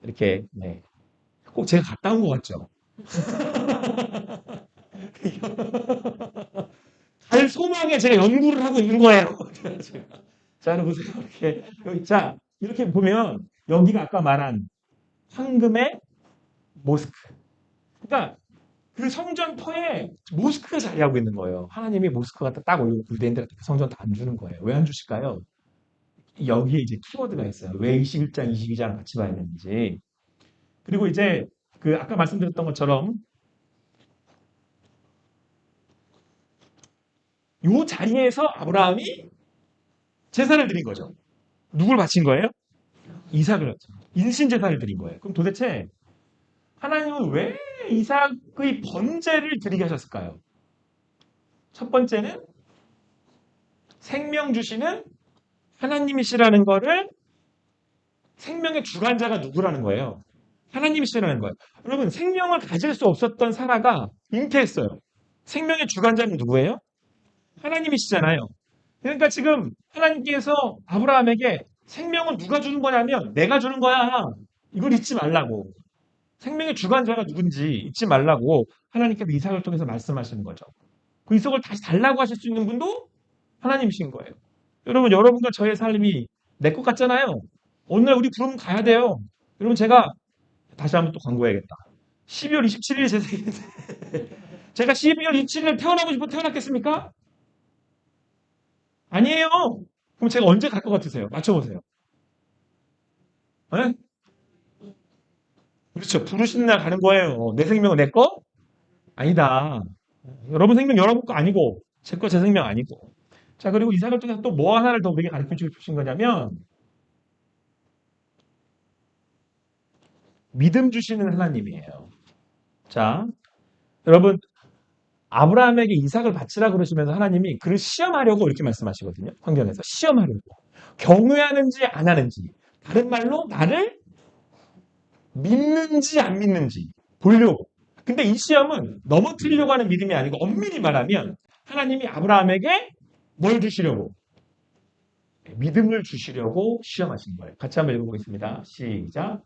이렇게 네. 꼭 제가 갔다 온 것 같죠? 갈 소망에 제가 연구를 하고 있는 거예요. 자, 보세요. 자, 이렇게 보면 여기가 아까 말한 황금의 모스크. 그러니까 그 성전터에 모스크가 자리하고 있는 거예요. 하나님이 모스크가 딱 올리고 유대인들한테 성전 다 안 주는 거예요. 왜 안 주실까요? 여기에 이제 키워드가 있어요. 왜 21장, 22장을 같이 봐야 되는지. 그리고 이제 그 아까 말씀드렸던 것처럼 이 자리에서 아브라함이 제사를 드린 거죠. 누굴 바친 거예요? 이삭을 인신 제사를 드린 거예요. 그럼 도대체 하나님은 왜 이삭의 번제를 드리게 하셨을까요? 첫 번째는 생명 주시는 하나님이시라는 거를 생명의 주관자가 누구라는 거예요? 하나님이시라는 거예요. 여러분 생명을 가질 수 없었던 사라가 잉태했어요. 생명의 주관자는 누구예요? 하나님이시잖아요. 그러니까 지금 하나님께서 아브라함에게 생명은 누가 주는 거냐면 내가 주는 거야. 이걸 잊지 말라고. 생명의 주관자가 누군지 잊지 말라고 하나님께서 이삭을 통해서 말씀하시는 거죠. 그 이삭을 다시 달라고 하실 수 있는 분도 하나님이신 거예요. 여러분, 여러분과 저의 삶이 내 것 같잖아요. 오늘 우리 부르면 가야 돼요. 여러분, 제가 다시 한번 또 광고해야겠다. 12월 27일이 제 생일인데 제가 12월 27일에 태어나고 싶어 태어났겠습니까? 아니에요. 그럼 제가 언제 갈 것 같으세요? 맞춰보세요. 네? 그렇죠. 부르시는 날 가는 거예요. 내 생명은 내 거? 아니다. 여러분 생명 여러분 거 아니고 제 거 제 생명 아니고. 자, 그리고 이삭을 통해서 또 뭐 하나를 더 우리에게 가르쳐 주신 거냐면 믿음 주시는 하나님이에요. 자, 여러분 아브라함에게 이삭을 바치라 그러시면서 하나님이 그를 시험하려고 이렇게 말씀하시거든요. 환경에서 시험하려고. 경외하는지 안 하는지. 다른 말로 나를 믿는지 안 믿는지 보려고. 근데 이 시험은 넘어뜨리려고 하는 믿음이 아니고 엄밀히 말하면 하나님이 아브라함에게 뭘 주시려고? 믿음을 주시려고 시험하신 거예요. 같이 한번 읽어보겠습니다. 시작.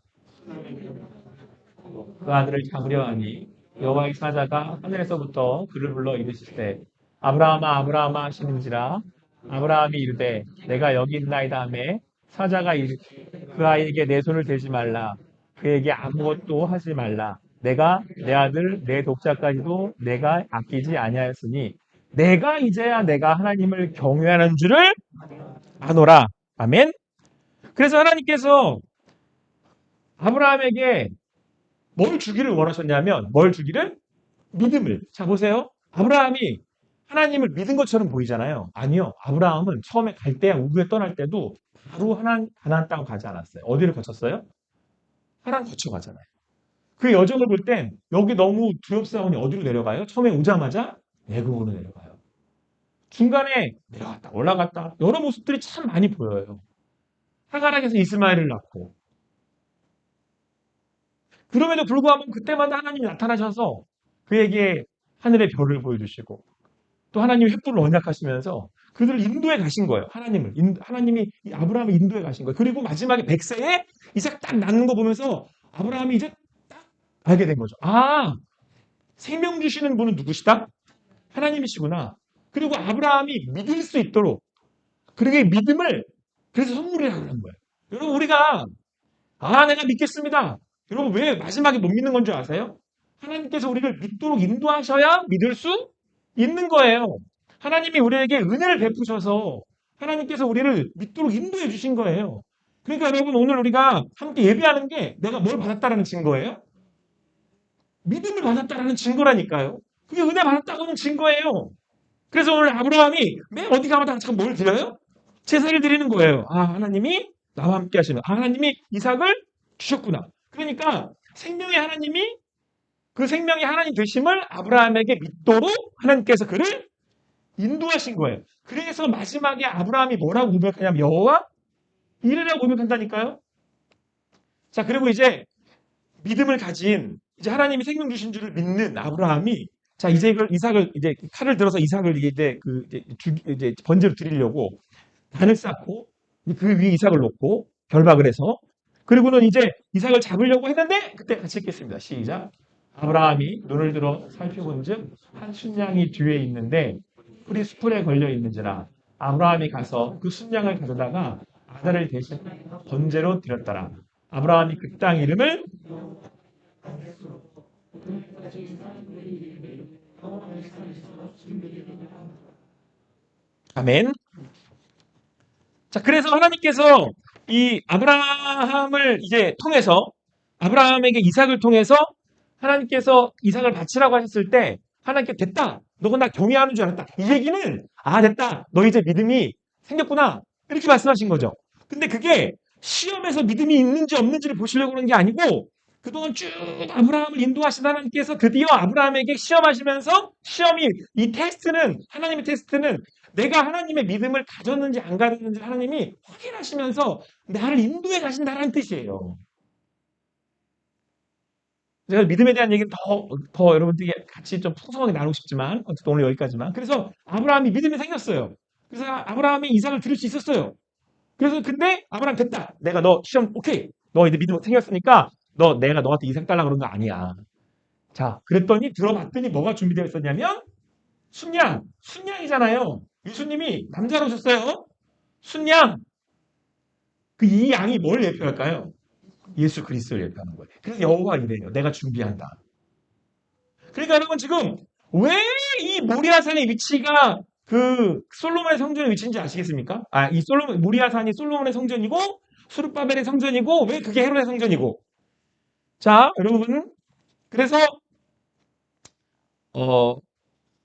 그 아들을 잡으려 하니 여호와의 사자가 하늘에서부터 그를 불러 이르실 때 아브라함아 아브라함아 하시는지라 아브라함이 이르되 내가 여기 있나이다 하매 사자가 그 아이에게 내 손을 대지 말라 그에게 아무것도 하지 말라 내가 내 아들 내 독자까지도 내가 아끼지 아니하였으니 내가 이제야 내가 하나님을 경외하는 줄을 아노라. 아멘. 그래서 하나님께서 아브라함에게 뭘 주기를 원하셨냐면 뭘 주기를? 믿음을. 자 보세요. 아브라함이 하나님을 믿은 것처럼 보이잖아요. 아니요. 아브라함은 처음에 갈 때, 우부에 떠날 때도 바로 가나안 땅 가지 않았어요. 어디를 거쳤어요? 하란 거쳐가잖아요. 그 여정을 볼 땐 여기 너무 두렵사오니 어디로 내려가요? 처음에 오자마자 애굽으로 내려가요. 중간에 내려갔다 올라갔다 여러 모습들이 참 많이 보여요. 하가락에서 이스마엘을 낳고 그럼에도 불구하고 그때마다 하나님이 나타나셔서 그에게 하늘의 별을 보여주시고 또 하나님이 횃불을 언약하시면서 그들을 인도해 가신 거예요. 하나님이 아브라함을 인도해 가신 거예요. 그리고 마지막에 100세에 이삭 딱 낳는 거 보면서 아브라함이 이제 딱 알게 된 거죠. 아, 생명 주시는 분은 누구시다? 하나님이시구나. 그리고 아브라함이 믿을 수 있도록 그렇게 믿음을 그래서 선물이라고 하는 거예요. 여러분 우리가 내가 믿겠습니다. 여러분 왜 마지막에 못 믿는 건 줄 아세요? 하나님께서 우리를 믿도록 인도하셔야 믿을 수 있는 거예요. 하나님이 우리에게 은혜를 베푸셔서 하나님께서 우리를 믿도록 인도해 주신 거예요. 그러니까 여러분 오늘 우리가 함께 예배하는 게 내가 뭘 받았다라는 증거예요? 믿음을 받았다라는 증거라니까요. 그게 은혜 받았다고는 증거예요. 그래서 오늘 아브라함이 맨 어디 가마다 참 뭘 드려요? 제사를 드리는 거예요. 하나님이 나와 함께 하시는 하나님이 이삭을 주셨구나. 그러니까 생명의 하나님이 그 생명의 하나님 되심을 아브라함에게 믿도록 하나님께서 그를 인도하신 거예요. 그래서 마지막에 아브라함이 뭐라고 고백하냐면 여호와 이르라고 고백한다니까요. 자, 그리고 이제 믿음을 가진 이제 하나님이 생명 주신 줄을 믿는 아브라함이 자, 이제 이삭을 이제 칼을 들어서 이삭을 이제 번제로 드리려고 단을 쌓고 그 위에 이삭을 놓고 결박을 해서 그리고는 이제 이삭을 잡으려고 했는데 그때 같이 읽겠습니다. 시작. 아브라함이 눈을 들어 살펴본즉 한 순양이 뒤에 있는데 풀이 수풀에 걸려 있는지라 아브라함이 가서 그 순양을 가져다가 아들을 대신 번제로 드렸더라. 아브라함이 그 땅 이름을 아멘. 자, 그래서 하나님께서 이 아브라함을 이제 통해서 아브라함에게 이삭을 통해서 하나님께서 이삭을 바치라고 하셨을 때 하나님께 됐다. 너가 나 경외하는 줄 알았다. 이 얘기는 됐다. 너 이제 믿음이 생겼구나. 이렇게 말씀하신 거죠. 근데 그게 시험에서 믿음이 있는지 없는지를 보시려고 하는 게 아니고 그동안 쭉 아브라함을 인도하신 하나님께서 드디어 아브라함에게 시험하시면서 이 테스트는 하나님의 테스트는 내가 하나님의 믿음을 가졌는지 안 가졌는지 하나님이 확인하시면서 나를 인도해 가신다는 뜻이에요. 제가 믿음에 대한 얘기는 더 여러분들이 같이 좀 풍성하게 나누고 싶지만, 어쨌든 오늘 여기까지만. 그래서 아브라함이 믿음이 생겼어요. 그래서 아브라함이 이삭을 드릴 수 있었어요. 그래서 근데 아브라함 됐다. 내가 너 시험, 오케이. 너 이제 믿음 생겼으니까 내가 너한테 이삭 달라 그런 거 아니야. 자, 그랬더니 들어봤더니 뭐가 준비되어 있었냐면, 순양이잖아요. 예수님이 남자로 오셨어요. 순양. 이 양이 뭘 예표할까요? 예수 그리스도를 예표하는 거예요. 그래서 여호와 이래요. 내가 준비한다. 그러니까 여러분 지금 왜 이 모리아산의 위치가 그 솔로몬의 성전의 위치인지 아시겠습니까? 이 모리아산이 솔로몬의 성전이고 수르바벨의 성전이고 왜 그게 헤롯의 성전이고. 자, 여러분 그래서 어,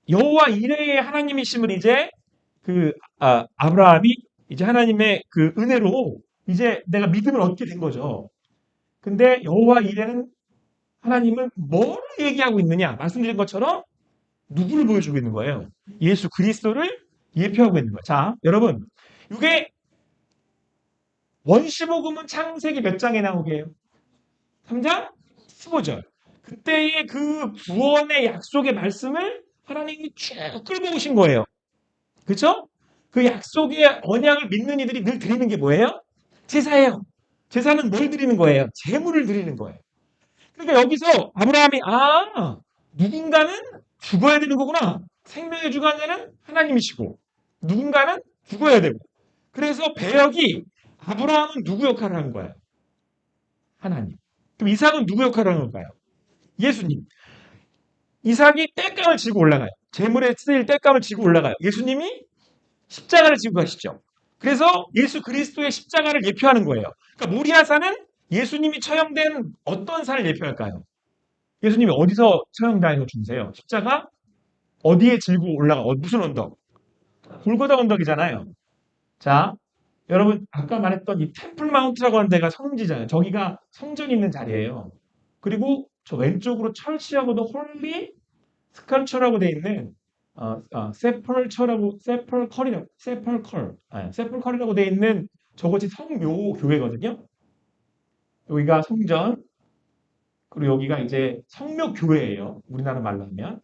여호와 이레의 하나님이심을 이제 아브라함이 이제 하나님의 그 은혜로 이제 내가 믿음을 얻게 된 거죠. 근데 여호와 이레는 하나님은 뭐를 얘기하고 있느냐? 말씀드린 것처럼 누구를 보여주고 있는 거예요? 예수 그리스도를 예표하고 있는 거예요. 자, 여러분, 이게 원시복음은 창세기 몇 장에 나오게 해요? 3장 15절. 그때의 그 구원의 약속의 말씀을 하나님이 쭉 끌고 오신 거예요. 그렇죠? 그 약속의 언약을 믿는 이들이 늘 드리는 게 뭐예요? 제사예요. 제사는 뭘 드리는 거예요? 제물을 드리는 거예요. 그러니까 여기서 아브라함이 누군가는 죽어야 되는 거구나. 생명의 주관자는 하나님이시고 누군가는 죽어야 되고. 그래서 배역이 아브라함은 누구 역할을 하는 거예요? 하나님. 그럼 이삭은 누구 역할을 하는 걸까요? 예수님. 이삭이 땔감을 지고 올라가요. 제물에 쓰일 땔감을 지고 올라가요. 예수님이 십자가를 지고 가시죠. 그래서 예수 그리스도의 십자가를 예표하는 거예요. 그러니까 모리아산은 예수님이 처형된 어떤 산을 예표할까요? 예수님이 어디서 처형당해서 죽으세요? 십자가 어디에 질고 무슨 언덕? 골고다 언덕이잖아요. 자, 여러분 아까 말했던 이 템플 마운트라고 하는 데가 성지잖아요. 저기가 성전이 있는 자리예요. 그리고 저 왼쪽으로 철시하고도 홀리 스컬처라고 돼 있는 세펄컬이라고 돼 있는 저것이 성묘 교회거든요. 여기가 성전, 그리고 여기가 이제 성묘교회예요. 우리나라 말로 하면.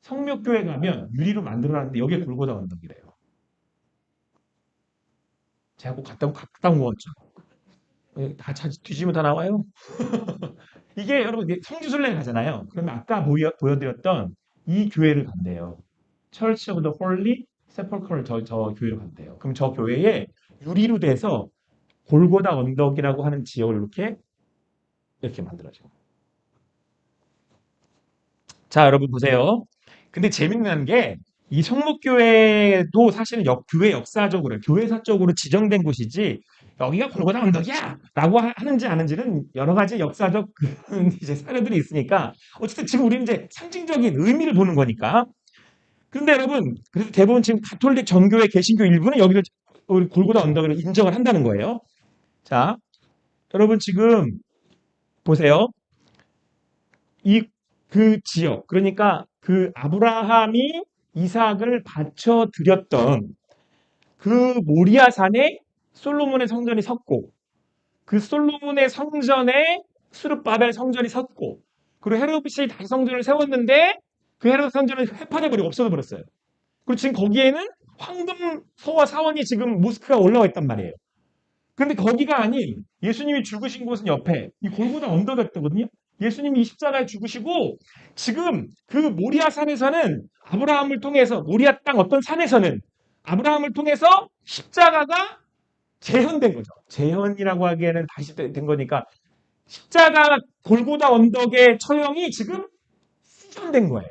성묘교회 가면 유리로 만들어놨는데 여기에 골고다 언덕이래요. 제가 꼭 갔다 온 거 같죠? 다 뒤지면 다 나와요. 이게 여러분 성지순례 가잖아요. 그러면 아까 보여드렸던 이 교회를 간대요. Church of the Holy Sepulchre 저 교회를 간대요. 그럼 저 교회에 유리로 돼서 골고다 언덕이라고 하는 지역을 이렇게 만들어져요. 자, 여러분 보세요. 근데 재밌는 게 이 성목교회도 사실은 교회 역사적으로, 교회사적으로 지정된 곳이지 여기가 골고다 언덕이야! 라고 하는지 아는지는 여러 가지 역사적 이제 사례들이 있으니까 어쨌든 지금 우리는 이제 상징적인 의미를 보는 거니까. 그런데 여러분, 그래서 대부분 지금 가톨릭 정교회 개신교 일부는 여기를 우리 골고다 언덕을 인정을 한다는 거예요. 자, 여러분 지금 보세요. 그 지역, 그러니까 그 아브라함이 이삭을 바쳐 드렸던 그 모리아산에 솔로몬의 성전이 섰고, 그 솔로몬의 성전에 수르바벨 성전이 섰고, 그리고 헤롯이 다시 성전을 세웠는데 그 헤롯 성전은 회파돼 버리고 없어져 버렸어요. 그리고 지금 거기에는 황금소와 사원이 지금 모스크가 올라와 있단 말이에요. 그런데 거기가 아닌 예수님이 죽으신 곳은 옆에 이 골고다 언덕이었거든요. 예수님이 이 십자가에 죽으시고 지금 그 모리아 산에서는 아브라함을 통해서 모리아 땅 어떤 산에서는 아브라함을 통해서 십자가가 재현된 거죠. 재현이라고 하기에는 다시 된 거니까 십자가 골고다 언덕의 처형이 지금 실현된 거예요.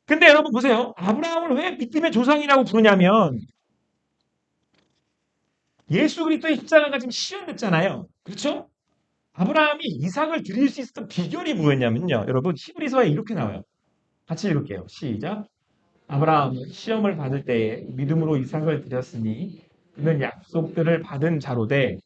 근데 여러분 보세요. 아브라함을 왜 믿음의 조상이라고 부르냐면 예수 그리스도의 십자가가 지금 실현됐잖아요. 그렇죠? 아브라함이 이삭을 드릴 수 있었던 비결이 뭐였냐면요. 여러분 히브리서에 이렇게 나와요. 같이 읽을게요. 시작. 아브라함은 시험을 받을 때에 믿음으로 이삭을 드렸으니 그는 약속들을 받은 자로되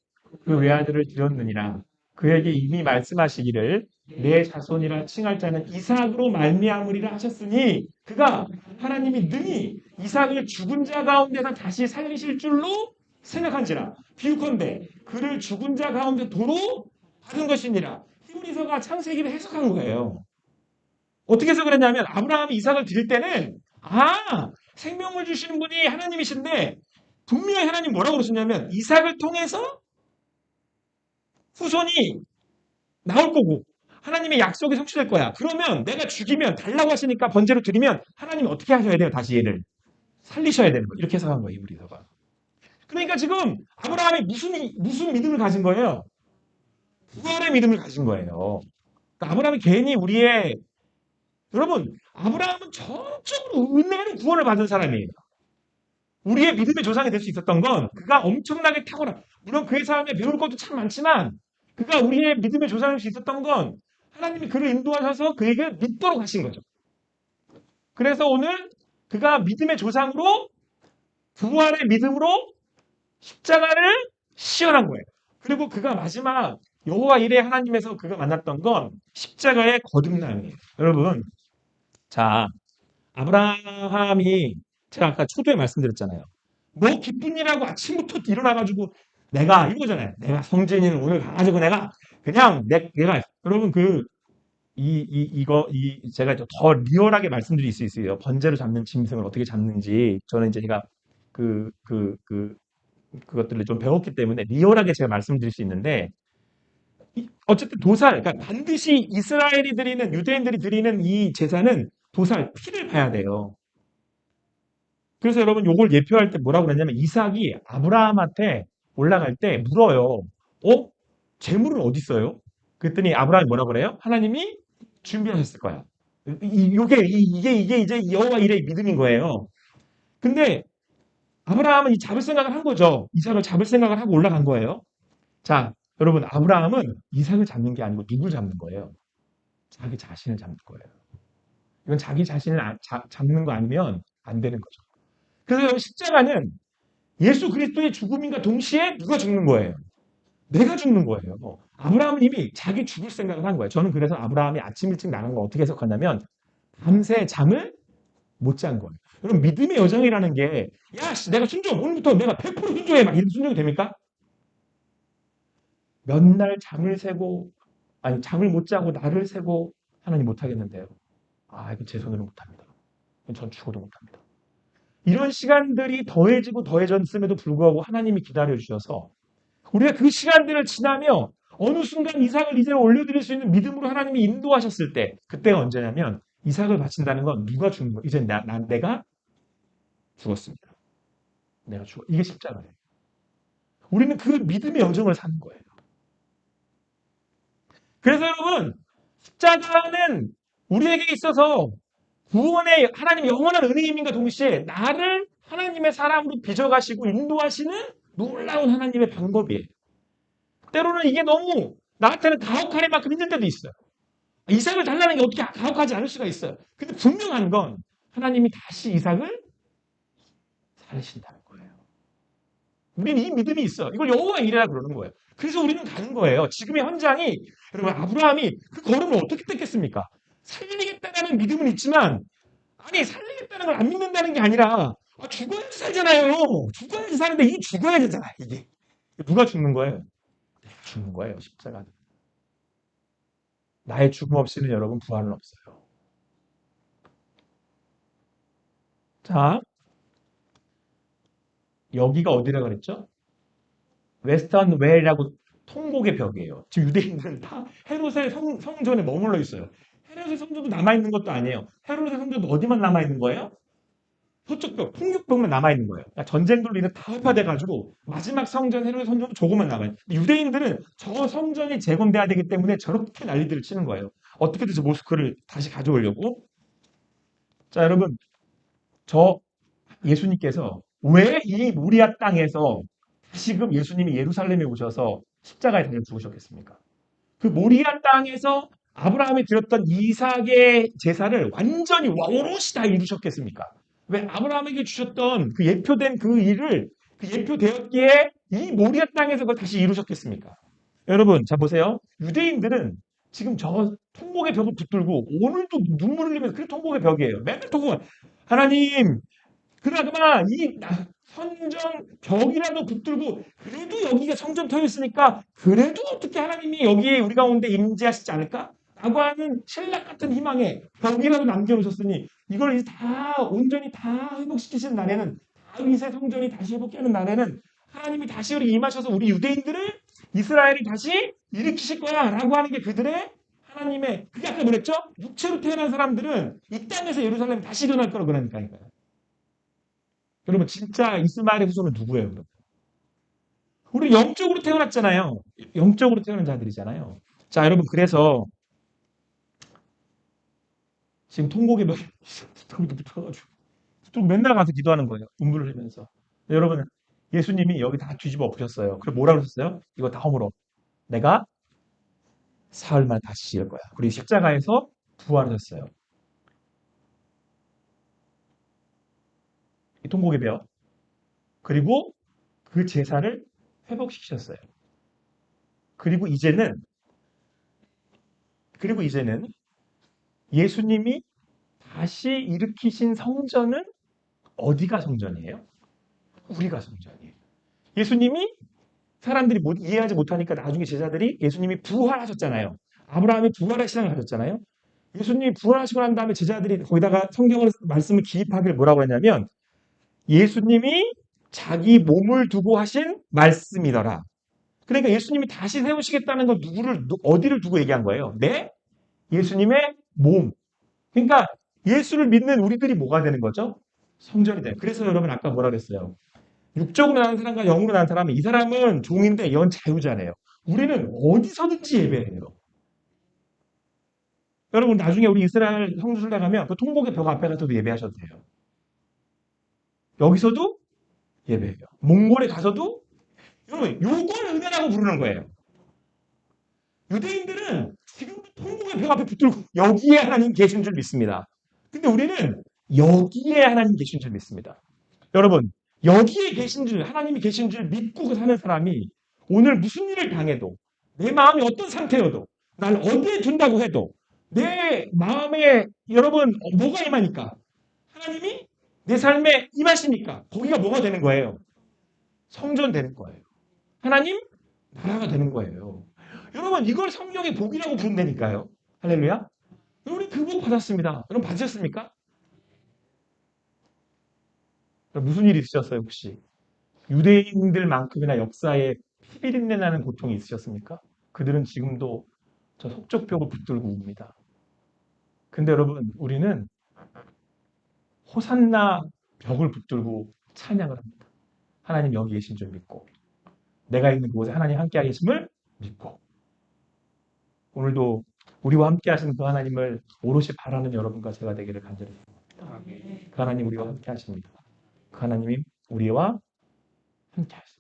그 외아들을 드렸느니라. 그에게 이미 말씀하시기를 내 자손이라 칭할 자는 이삭으로 말미암으리라 하셨으니 그가 하나님이 능히 이삭을 죽은 자 가운데서 다시 살리실 줄로 생각한지라. 비유컨대 그를 죽은 자 가운데 도로 받은 것이니라. 히브리서가 창세기를 해석한 거예요. 어떻게 해서 그랬냐면 아브라함이 이삭을 드릴 때는 생명을 주시는 분이 하나님이신데 분명히 하나님 뭐라고 그러셨냐면 이삭을 통해서 후손이 나올 거고 하나님의 약속이 성취될 거야. 그러면 내가 죽이면 달라고 하시니까 번제로 드리면 하나님이 어떻게 하셔야 돼요? 다시 얘를 살리셔야 되는 거예요. 이렇게 해석한 거예요. 히브리서가. 그러니까 지금 아브라함이 무슨 믿음을 가진 거예요? 부활의 믿음을 가진 거예요. 그러니까 아브라함이 괜히 여러분, 아브라함은 전적으로 은혜로 구원을 받은 사람이에요. 우리의 믿음의 조상이 될 수 있었던 건 그가 엄청나게 탁월한, 물론 그의 삶에 배울 것도 참 많지만 그가 우리의 믿음의 조상이 될 수 있었던 건 하나님이 그를 인도하셔서 그에게 믿도록 하신 거죠. 그래서 오늘 그가 믿음의 조상으로 부활의 믿음으로 십자가를 시연한 거예요. 그리고 그가 마지막 여호와 이레 하나님에서 그가 만났던 건 십자가의 거듭남이에요. 여러분, 자, 아브라함이 제가 아까 초두에 말씀드렸잖아요. 뭐 기쁜 일하고 아침부터 일어나가지고 내가 이거잖아요. 내가 성진이는 오늘 가가지고 내가 그냥 내가 여러분 제가 더 리얼하게 말씀드릴 수 있어요. 번제로 잡는 짐승을 어떻게 잡는지 저는 이제 제가 그것들을 좀 배웠기 때문에 리얼하게 제가 말씀드릴 수 있는데 어쨌든 도살, 그러니까 반드시 이스라엘이 드리는 유대인들이 드리는 이 제사는 도살 피를 봐야 돼요. 그래서 여러분 요걸 예표할 때 뭐라고 그랬냐면 이삭이 아브라함한테 올라갈 때 물어요. 재물은 어디 있어요? 그랬더니 아브라함이 뭐라고 그래요? 하나님이 준비하셨을 거야. 이게 이제 여호와 일의 믿음인 거예요. 근데 아브라함은 이 잡을 생각을 한 거죠. 이삭을 잡을 생각을 하고 올라간 거예요. 자, 여러분 아브라함은 이삭을 잡는 게 아니고 누굴 잡는 거예요? 자기 자신을 잡는 거예요. 이건 자기 자신을 잡는 거 아니면 안 되는 거죠. 그래서 십자가는 예수 그리스도의 죽음인가 동시에 누가 죽는 거예요? 내가 죽는 거예요. 아브라함은 이미 자기 죽을 생각을 한 거예요. 저는 그래서 아브라함이 아침 일찍 나간 거 어떻게 해석하냐면 밤새 잠을 못 잔 거예요. 여러분 믿음의 여정이라는 게 내가 순종 오늘부터 내가 100% 순종해 막 이런 순종이 됩니까? 몇 날 잠을 새고 잠을 못 자고 날을 새고 하나님 못 하겠는데요. 이거 제 손으로 못 합니다. 전 죽어도 못 합니다. 이런 시간들이 더해지고 더해졌음에도 불구하고 하나님이 기다려 주셔서 우리가 그 시간들을 지나며 어느 순간 이삭을 이제 올려드릴 수 있는 믿음으로 하나님이 인도하셨을 때 그때가 언제냐면 이삭을 바친다는 건 누가 죽는 거예요? 이제 내가 죽었습니다. 내가 죽어. 이게 십자가예요. 우리는 그 믿음의 여정을 사는 거예요. 그래서 여러분 십자가는 우리에게 있어서 구원의 하나님 영원한 은혜임과 동시에 나를 하나님의 사람으로 빚어가시고 인도하시는 놀라운 하나님의 방법이에요. 때로는 이게 너무 나한테는 가혹할 만큼 힘들 때도 있어요. 이삭을 달라는 게 어떻게 가혹하지 않을 수가 있어요. 근데 분명한 건 하나님이 다시 이삭을 살리신다는 거예요. 우리는 이 믿음이 있어. 이걸 여호와 이레라 그러는 거예요. 그래서 우리는 가는 거예요. 지금의 현장이 여러분 아브라함이 그 걸음을 어떻게 뗐겠습니까? 살리겠다는 믿음은 있지만 살리겠다는 걸 안 믿는다는 게 아니라 죽어야지 살잖아요. 죽어야지 사는데 이 죽어야 되잖아. 이게 누가 죽는 거예요? 내가 죽는 거예요. 십자가는. 나의 죽음 없이는 여러분 부활은 없어요. 자, 여기가 어디라 그랬죠? 웨스턴 웰이라고 통곡의 벽이에요. 지금 유대인들은 다 헤롯의 성전에 머물러 있어요. 헤롯의 성전도 남아있는 것도 아니에요. 헤롯의 성전도 어디만 남아있는 거예요? 서쪽 벽, 풍육벽만 남아있는 거예요. 그러니까 전쟁들로 인해 다 회파돼가지고 마지막 성전, 헤롯의 성전도 조금만 남아요. 유대인들은 저 성전이 재건돼야 되기 때문에 저렇게 난리들을 치는 거예요. 어떻게든 저 모스크를 다시 가져오려고. 자, 여러분, 예수님께서 왜 이 모리아 땅에서 다시금 예수님이 예루살렘에 오셔서 십자가에 달려 죽으셨겠습니까? 그 모리아 땅에서 아브라함이 드렸던 이삭의 제사를 완전히 오롯이 다 이루셨겠습니까? 왜 아브라함에게 주셨던 그 예표된 그 일을 그 예표되었기에 이 모리아 땅에서 그걸 다시 이루셨겠습니까? 여러분, 자 보세요. 유대인들은 지금 저 통곡의 벽을 붙들고 오늘도 눈물을 흘리면서 그 통곡의 벽이에요. 맨날 통곡. 하나님, 그나저나 성전 벽이라도 붙들고 그래도 여기가 성전 터였으니까 그래도 어떻게 하나님이 여기에 우리 가운데 임재하시지 않을까? 라고 하는 신락 같은 희망에 벽이라도 남겨놓으셨으니 이걸 이제 다 온전히 다 회복시키시는 날에는 다윗의 성전이 다시 회복되는 날에는 하나님이 다시 우리 임하셔서 우리 유대인들을 이스라엘을 다시 일으키실 거야 라고 하는 게 그들의 하나님의 그게 아까 뭐랬죠? 육체로 태어난 사람들은 이 땅에서 예루살렘 다시 일어날 거라고 그러니까요. 여러분 진짜 이스마엘의 후손은 누구예요? 여러분? 우리 영적으로 태어났잖아요. 영적으로 태어난 자들이잖아요. 자 여러분 그래서 지금 통곡에 몇 스톱도 붙어가지고 또 맨날 가서 기도하는 거예요. 눈물을 흘리면서. 여러분 예수님이 여기 다 뒤집어 엎으셨어요. 그래 뭐라 그러셨어요? 이거 다 허물어. 내가 사흘 만에 다시 지을 거야. 그리고 십자가에서 부활하셨어요. 이 통곡의 뼈. 그리고 그 제사를 회복시키셨어요. 그리고 이제는 예수님이 다시 일으키신 성전은 어디가 성전이에요? 우리가 성전이에요. 예수님이 사람들이 이해하지 못하니까 나중에 제자들이 예수님이 부활하셨잖아요. 아브라함이 부활의 신앙을 가졌잖아요. 예수님이 부활하시고 난 다음에 제자들이 거기다가 성경을 말씀을 기입하기를 뭐라고 했냐면 예수님이 자기 몸을 두고 하신 말씀이더라. 그러니까 예수님이 다시 세우시겠다는 건 어디를 두고 얘기한 거예요? 예수님의 몸. 그러니까 예수를 믿는 우리들이 뭐가 되는 거죠? 성전이 돼요. 그래서 여러분 아까 뭐라 그랬어요? 육적으로 나는 사람과 영으로 나는 사람은 이 사람은 종인데 연 자유자네요. 우리는 어디서든지 예배해요. 여러분 나중에 우리 이스라엘 성수순례 가면 그 통곡의 벽 앞에 가서도 예배하셔도 돼요. 여기서도 예배해요. 몽골에 가서도 여러분 요걸 은혜라고 부르는 거예요. 유대인들은 지금도 통곡의 벽 앞에 붙들고 여기에 하나님 계신 줄 믿습니다. 근데 우리는 여기에 하나님 계신 줄 믿습니다. 여러분 여기에 계신 줄 하나님이 계신 줄 믿고 사는 사람이 오늘 무슨 일을 당해도 내 마음이 어떤 상태여도 날 어디에 둔다고 해도 내 마음에 여러분 뭐가 임하니까 하나님이 내 삶에 임하시니까 거기가 뭐가 되는 거예요? 성전 되는 거예요. 하나님 나라가 되는 거예요. 여러분 이걸 성령의 복이라고 부른다니까요. 할렐루야. 우리 그 복 받았습니다. 여러분 받으셨습니까? 무슨 일이 있으셨어요 혹시? 유대인들만큼이나 역사에 피비린내 나는 고통이 있으셨습니까? 그들은 지금도 저 속적벽을 붙들고 웁니다. 근데 여러분 우리는 호산나 벽을 붙들고 찬양을 합니다. 하나님 여기 계신 줄 믿고 내가 있는 그곳에 하나님 함께 계심을 믿고 오늘도 우리와 함께 하시는 그 하나님을 오롯이 바라는 여러분과 제가 되기를 간절히 바랍니다. 그 하나님 우리와 함께 하십니다. 그 하나님이 우리와 함께 하십니다.